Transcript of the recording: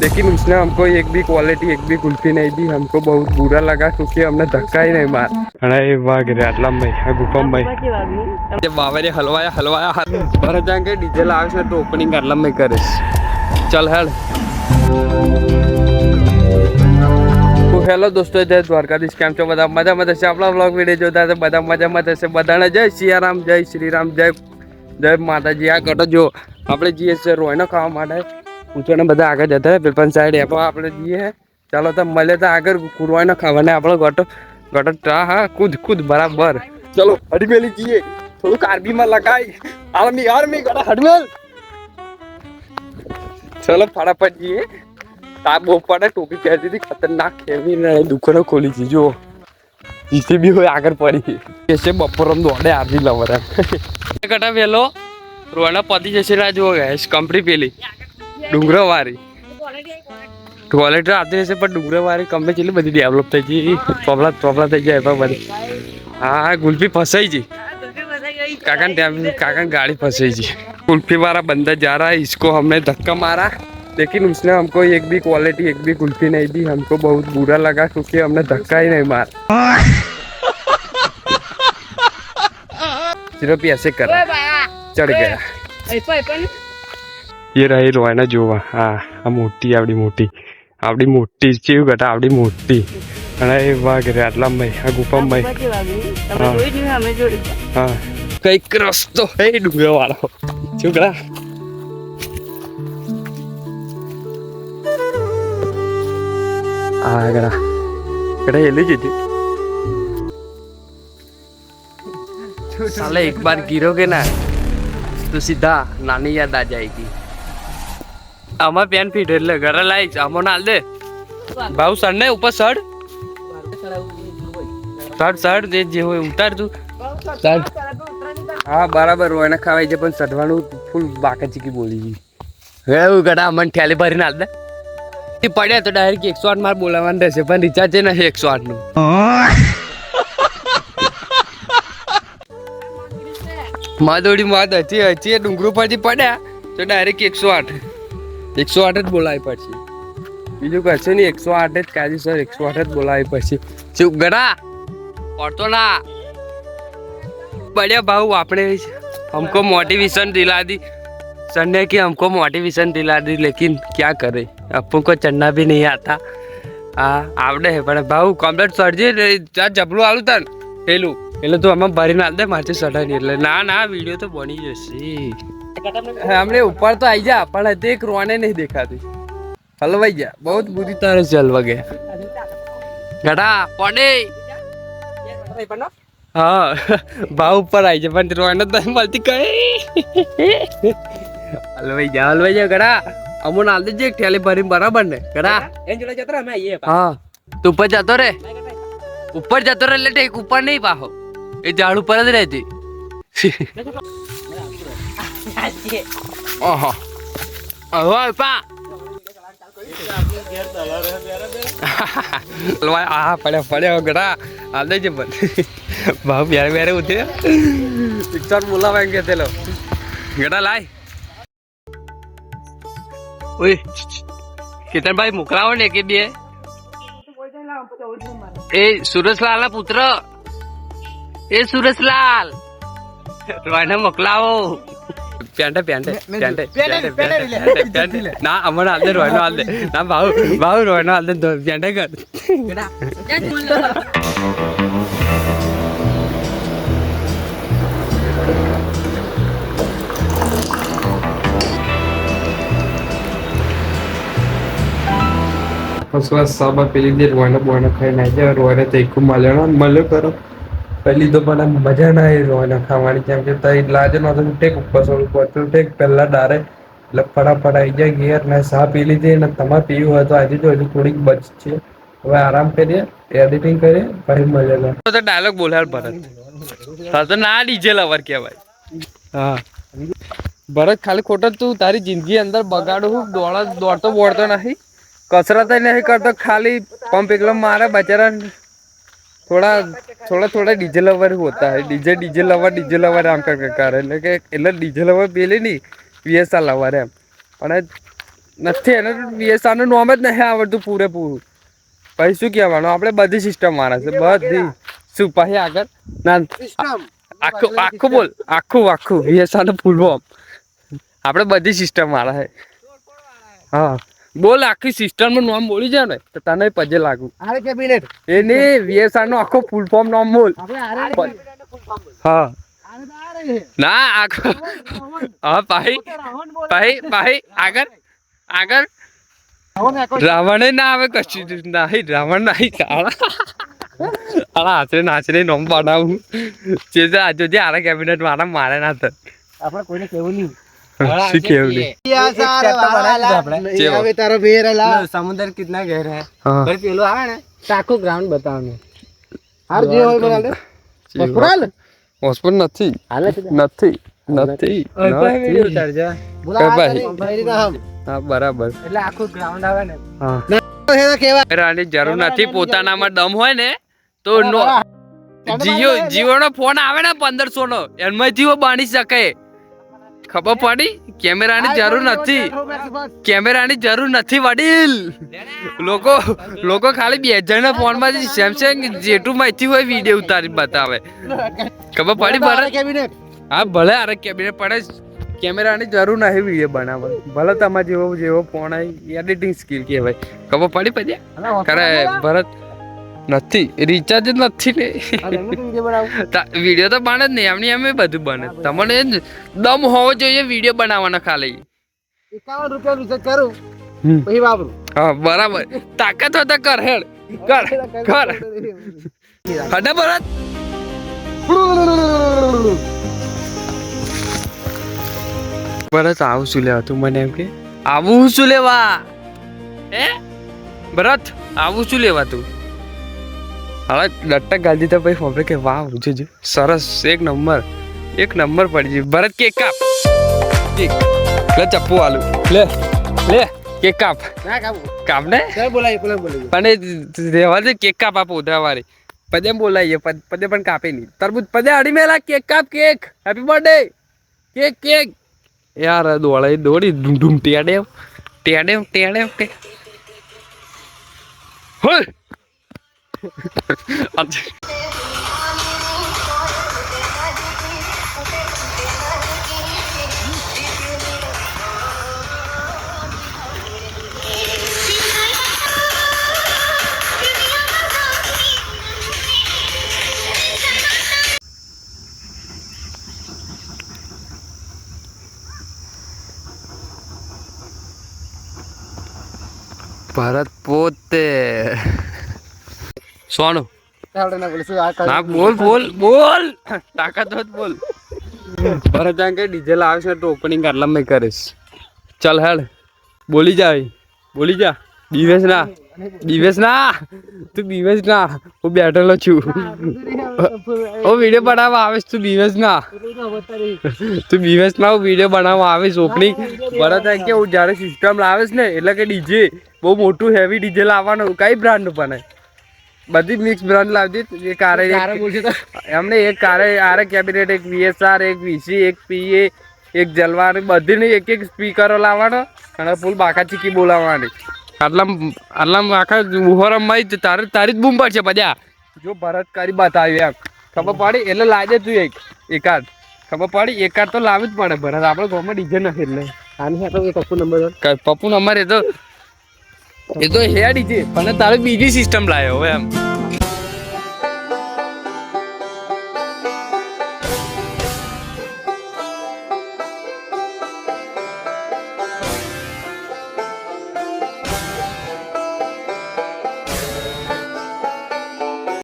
लेकिन उसने हमको एक भी क्वालिटी एक भी कुल्फी नहीं दी। हमको बहुत बुरा लगा क्योंकि हमने धक्का ही नहीं मारा। अरे वाह गिरे आटला में गुफम भाई बाबा हलवाया हलवाया भर जाएंगे डीजे लावे तो ओपनिंग आटला में करे चल हेड। હેલો દોસ્તો જય દ્વારકાધીશ કેમ છો બધા મજામાં થશે આપણા વ્લોગ વિડીયો જોતા તો બધા મજામાં થશે બધાને જય સિયારામ જય શ્રીરામ જય માતાજી। આ કટો જો આપણે જઈએ છે રોયનો ખાવા માટે પૂછોને બધા આગળ જતા રહે પેપન સાઈડ એપ આપણે જઈએ ચાલો તો મળે તો આગળ રોયનો ખાવાને આપણો ગટો ગટો હા કૂદ બરાબર ચલો હડમેલી જઈએ થોડુંક આર્મીમાં લગાઈ આર્મી ગટા હડમેલ ચલો ફટાફટ જઈએ। ताप बो पड़े टोपी पहनती थी खतरनाक खेवी दुकानों खोली थी जो जिसे भी हो आकर पड़ी कैसे बपोरम दौड़े आदमी लवर है कटा वेलो रोना पति जैसे ना जो गया कंपनी पेली डूंगरवारी टॉयलेट आते जैसे पर डूंगरवारी कम में चली बड़ी डेवलप थी प्रॉब्लम थी जाए बड़ी हाँ कुल्फी फंसाई जी काकन गाड़ी फंसाई जी। कुल्फी वाला बंदा जा रहा है इसको हमने धक्का मारा लेकिन उसने हमको एक भी क्वालिटी एक भी कुल्फी नहीं दी। हमको बहुत बुरा लगा क्योंकि हमने धक्का ही नहीं मारा सिर्फ ऐसे कर चढ़ गया। ये रही रोयना जोवा हाँ मोटी आवड़ी मोटी चीव गटा आवड़ी मोटी अरे वाह रे आटला में आ गुफा में हाँ कई रस्तो है डूंगर वाला चुकड़ा गड़ा हेली जी साले एक बार गिरोगे ना तो सीधा नानी याद आ जाएगी। आमा पेन फिट એટલે ઘરે લાઈસ આમો નાલ દે ભાવ સર ને ઉપર સડ દે જે હોય ઉતાર તું સડ હા બરાબર હોય ને ખાવાય છે પણ સડવાનું ફૂલ બાકાચી કી બોલી હે હું ગડા મન ઠેલી ભરી નાલ દે પડ્યા તો ડાયરેક્ટ 108 માર બોલાવવાનું રહેશે પણ રિચાર્જ છે ને 108 નું માદોડી માદ હતી ડુંગરું પરથી પડ્યા તો ડાયરેક્ટ 108 જ બોલાવી પડશે બીજું કશું નહીં 108 જ કાયદેસર 108 જ બોલાવી પડશે ચૂપ ગડા પડતો ના बढ़िया भाऊ आपने हमको मोटिवेशन दिला दी सर ने कि हमको मोटिवेशन दिला दी लेकिन क्या करे अपन को चढ़ना भी नहीं आता हाँ आवड़े है पर भाऊ कम्प्लीट सरजी जबलू आलू तन पेलू એટલે તો આમાં ભરી નાખ દે માથે સડાની એટલે ના ના વિડિયો તો બની જશે हमने ऊपर तो आई जा पर देख रोने नहीं देखा थी हलवाई जा बहुत बुरी तरह से हलवा गया गड़ा पड़े हाँ भाव ऊपर आई जा पर रोने तो मलती कहे हलवाई जा गड़ा अमो नाल दे एक ठेले भरी बराबर ने गड़ा एन जोड़ा जतरा मैं ये हां तू ऊपर जातो रे ले ऊपर नहीं पाहो ये झाड़ू पर જ रहती ओहो ओहो पा हलवा आ पड़े गड़ा आ दे जे बन भाव प्यारे उठे पिक्चर बोलावांगे ते लो गड़ा लाय ओए कितन भाई मुकराओ ने के बे ए सुरेशलाल ना पुत्र ए सुरेशलाल रोना मोकलाओ प्यांटे ना अमर आल दे रोना आल दे ना भाऊ रोना आल दे प्यांटे कर उसका साबा पहली देर रोना खाई ना जाए रोने तो एक मल्यो करो पहली तो बड़ा मजा ना आई रोना खावानी केम के तई लाजे न तो टेक ऊपर सोल पतो टेक पहला डारे એટલે ફટાફટ આવી જાય ઘેર ને સા પી લીધી ને તમારે પીવું હોય તો આજે જો હજુ થોડીક બચ છે હવે આરામ કરીએ એડિટિંગ કરીએ પછી મળે તો ડાયલોગ બોલાર ભરત તો ના ડીજે લવર કહેવાય હા ભરત ખાલી ખોટો તું તારી જિંદગી અંદર બગાડું દોડતો બોડતો નહીં कसरत नहीं करता खाली पंप एकदम मारा बेचारा थोड़ा डीजे लवर होता है डीजे लवर आम कर એટલે ડીજે લવર પેલી નહીં વીએસઆર લવર એમ પણ નથી એને VSR નું નામ જ નહીં આવડતું પૂરેપૂરું. પછી શું કહેવાનું આપણે બધી સિસ્ટમ મારે છે બધી. શું પછી આગળ ના આખું બોલ આખું VSR નું ફૂલ ફોર્મ આપણે બધી સિસ્ટમ મારે છે. હા બોલ આખી સિસ્ટમ નું નામ બોલી જાય ને તો તને પજે લાગુ. એને VSR નું આખો ફૂલ ફોર્મ નામ બોલ. હા ના આખો હા ભાઈ આગળ રાવણ ના આવે કશું નહીં રાવણ નહીં હાથે નાચને નોમ બનાવું જે આજે જે આરા કેબિનેટ મારે ના થાય આપણે કોઈને કેવું નહીં. શું કેવું સમુદ્ર કિतना गहरा है पर પેલો આવે ને આખું ગ્રાઉન્ડ બતાવવાનું હાર જે હોય બરાબર હોસ્પિટલ નથી હા બરાબર એટલે આખું ગ્રાઉન્ડ આવે ને રાની જરૂર નથી પોતાનામાં દમ હોય ને તો જીઓ નો ફોન આવે ને 1500 નો એમાં જીઓ બાણી શકે. ખબર પડી કેમેરાની જરૂર નથી વડીલ. લોકો ખાલી 2 જણના ફોન માંથી સેમસંગ જેટલું માહિતી હોય વિડીયો ઉતારી બતાવે. ખબર પડી ભલે હા ભલે અરે કેબિનેટ પડે કેમેરાની જરૂર નહીં વિડીયો બનાવવા ભલે તમારે જેવો ફોન આવી એડિટિંગ સ્કિલ કહેવાય. ખબર પડી પછી ખરે ભરત નથી રિચાર્જ જ નથી ને વિડીયો તો બને જ નહીં એમની એમ બધું બને. તમને દમ હોવો જોઈએ વિડીયો બનાવવાનો ખાલી 51 રૂપિયા રિચાર્જ કરું પછી વાપરું. હા બરાબર તાકાત હોય તો કર હેડ કર હડે ભરત ભરત આવું શું લેવા તું મને એમ કે આવું શું લેવા હે ભરત આવું શું લેવા તું હવે લટક ગાલી તો ભાઈ ખબર કે વાહ જોજો સરસ એક નંબર પડી ગયું. ભરત કેક કાપ લે ચપ્પુ આલુ લે કેક કાપ ને અને રેવા દે કેક કાપ આપો ઉધરા વાળી પદે બોલાવીએ પદે પણ કાપે નહીં તરબૂચ પદે અડી મેલા કેક કાપ કેક હેપી બર્થડે કેક યાર દોડી ઢૂમ ટેડે હોય ભારત પોતે સોનું ના બોલ તાકાત બોલ ભરત કે ડીઝલ આવશે તો ઓપનિંગ આટલા મેં કરીશ. ચાલ હેડ બોલી જા દિવસ ના તું દિવસ ના હું બેઠેલો છું હું વિડીયો બનાવવા આવીશ તું દિવસ ના હું વિડીયો બનાવવા આવીશ ઓપનિંગ. ભરત કે હું જયારે સિસ્ટમ લાવીશ ને એટલે કે ડીજે બહુ મોટું હેવી ડીજે લાવવાનું કઈ બ્રાન્ડ નું પણ બધી મિક્સ બ્રાન્ડ લાવતી એક એમને એક આરે કેબિનેટ એક VSR એક VC એક PA એક જલવા બધી એક સ્પીકરો લાવવાનો અને ફૂલ બાકા ચીકી બોલાવવાની આટલા આખા ઉહોરમમાં તારી જ બૂમ પડશે બધા જો ભરત કરી બતાવ્યું એમ ખબર પડી એટલે લાજે તું એકાદ ખબર પડી એકાદ તો લાવવી જ પડે ભરત આપણે ગામમાં ડીજે નથી એટલે આની પપ્પુ નંબર એ તો હે ડીજે પણ તારે બીજી સિસ્ટમ લાવ્યો હવે એમ